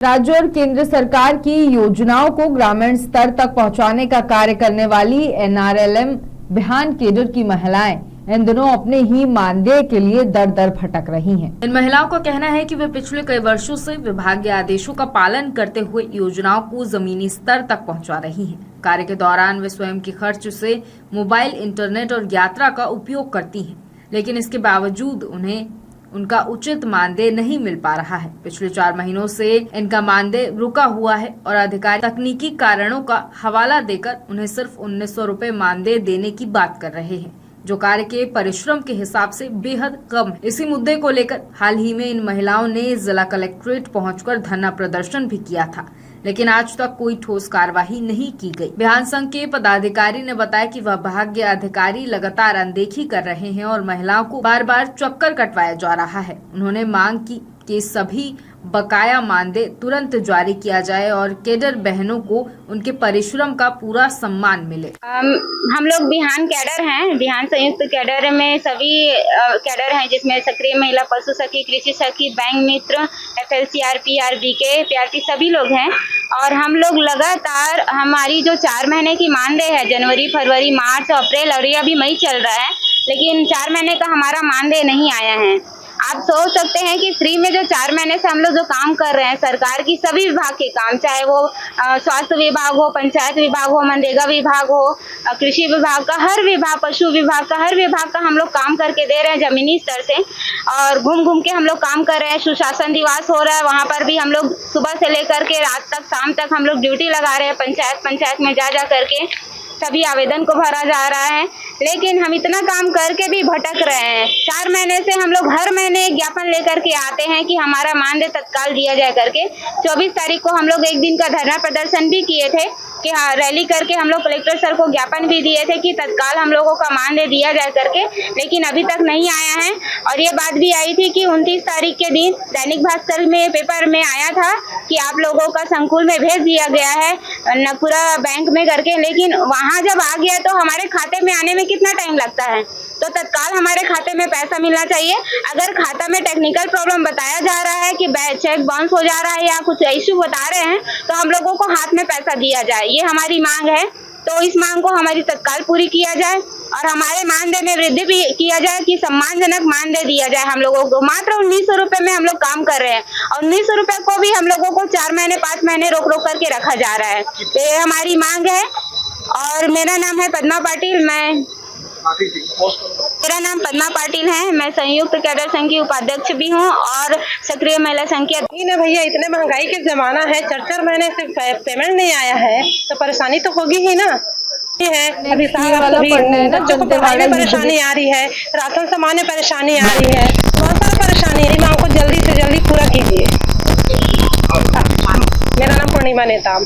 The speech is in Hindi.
राज्य और केंद्र सरकार की योजनाओं को ग्रामीण स्तर तक पहुंचाने का कार्य करने वाली एनआरएलएम बिहान केडर की महिलाएं इन दिनों अपने ही मानदेय के लिए दर दर भटक रही हैं। इन महिलाओं का कहना है कि वे पिछले कई वर्षों से विभागीय आदेशों का पालन करते हुए योजनाओं को जमीनी स्तर तक पहुंचा रही हैं। कार्य के दौरान वे स्वयं के खर्च से मोबाइल, इंटरनेट और यात्रा का उपयोग करती हैं, लेकिन इसके बावजूद उन्हें उनका उचित मानदेय नहीं मिल पा रहा है। पिछले 4 महीनों से इनका मानदेय रुका हुआ है और अधिकारी तकनीकी कारणों का हवाला देकर उन्हें सिर्फ 1900 रुपए मानदेय देने की बात कर रहे हैं, जो कार्य के परिश्रम के हिसाब से बेहद कम है। इसी मुद्दे को लेकर हाल ही में इन महिलाओं ने जिला कलेक्ट्रेट पहुंचकर धरना प्रदर्शन भी किया था, लेकिन आज तक कोई ठोस कार्रवाई नहीं की गई। बिहान संघ के पदाधिकारी ने बताया कि विभागीय अधिकारी लगातार अनदेखी कर रहे हैं और महिलाओं को बार बार चक्कर कटवाया जा रहा है। उन्होंने मांग की कि सभी बकाया मानदेय तुरंत जारी किया जाए और कैडर बहनों को उनके परिश्रम का पूरा सम्मान मिले। हम लोग बिहान कैडर हैं। बिहान संयुक्त कैडर में सभी कैडर हैं, जिसमें सक्रिय महिला, पशु सखी, कृषि सखी, बैंक मित्र, FLCRP, RBK, PRT सभी लोग हैं। और हम लोग लगातार हमारी जो 4 महीने की मानदेय है, जनवरी, फरवरी, मार्च, अप्रैल और ये अभी मई चल रहा है, लेकिन 4 महीने का हमारा मानदेय नहीं आया है। आप सोच सकते हैं कि फ्री में जो 4 महीने से हम लोग जो काम कर रहे हैं, सरकार की सभी विभाग के काम, चाहे वो स्वास्थ्य विभाग हो, पंचायत विभाग हो, मनरेगा विभाग हो, कृषि विभाग का हर विभाग, पशु विभाग का हर विभाग का हम लोग काम करके दे रहे हैं जमीनी स्तर से। और घूम घूम के हम लोग काम कर रहे हैं। सुशासन दिवस हो रहा है, वहाँ पर भी हम लोग सुबह से लेकर के रात तक, शाम तक हम लोग ड्यूटी लगा रहे हैं। पंचायत में जा करके सभी आवेदन को भरा जा रहा है, लेकिन हम इतना काम करके भी भटक रहे हैं। 4 महीने से हम लोग हर महीने एक ज्ञापन लेकर के आते हैं कि हमारा मानदेय तत्काल दिया जाए करके। 24 तारीख को हम लोग एक दिन का धरना प्रदर्शन भी किए थे कि हाँ, रैली करके हम लोग कलेक्टर सर को ज्ञापन भी दिए थे कि तत्काल हम लोगों का मानदेय दिया जाए करके, लेकिन अभी तक नहीं आया है। और ये बात भी आई थी कि 29 तारीख के दिन दैनिक भास्कर में पेपर में आया था कि आप लोगों का संकुल में भेज दिया गया है नगपुरा बैंक में करके, लेकिन वहाँ जब आ गया तो हमारे खाते में आने में कितना टाइम लगता है। तो तत्काल हमारे खाते में पैसा मिलना चाहिए। अगर खाता में टेक्निकल प्रॉब्लम बताया जा रहा है कि चेक बाउंस हो जा रहा है या कुछ इश्यू बता रहे हैं, तो हम लोगों को हाथ में पैसा दिया जाए, ये हमारी मांग है। तो इस मांग को हमारी तत्काल पूरी किया जाए और हमारे मानदेय में वृद्धि भी किया जाए कि सम्मानजनक मानदेय दिया जाए हम लोगों को। मात्र 1900 रुपए में हम लोग काम कर रहे हैं और 1900 रुपए को भी हम लोगों को 4 महीने 5 महीने रोक करके रखा जा रहा है। तो ये हमारी मांग है। और मेरा नाम है पद्मा पाटिल। मेरा नाम पद्मा पाटिल है। मैं संयुक्त कैडर संघ की उपाध्यक्ष भी हूँ और सक्रिय महिला संघ की। नहीं भाैया, इतने महंगाई के जमाना है, 4 महीने से पेमेंट नहीं आया है तो परेशानी तो होगी ही ना। है अभी बच्चों को पढ़ाई में परेशानी आ रही है, राशन सामान में परेशानी आ रही है, बहुत सारा परेशानी है। मांग को जल्दी से जल्दी पूरा कीजिए। मेरा नाम पूर्णिमा नेताम।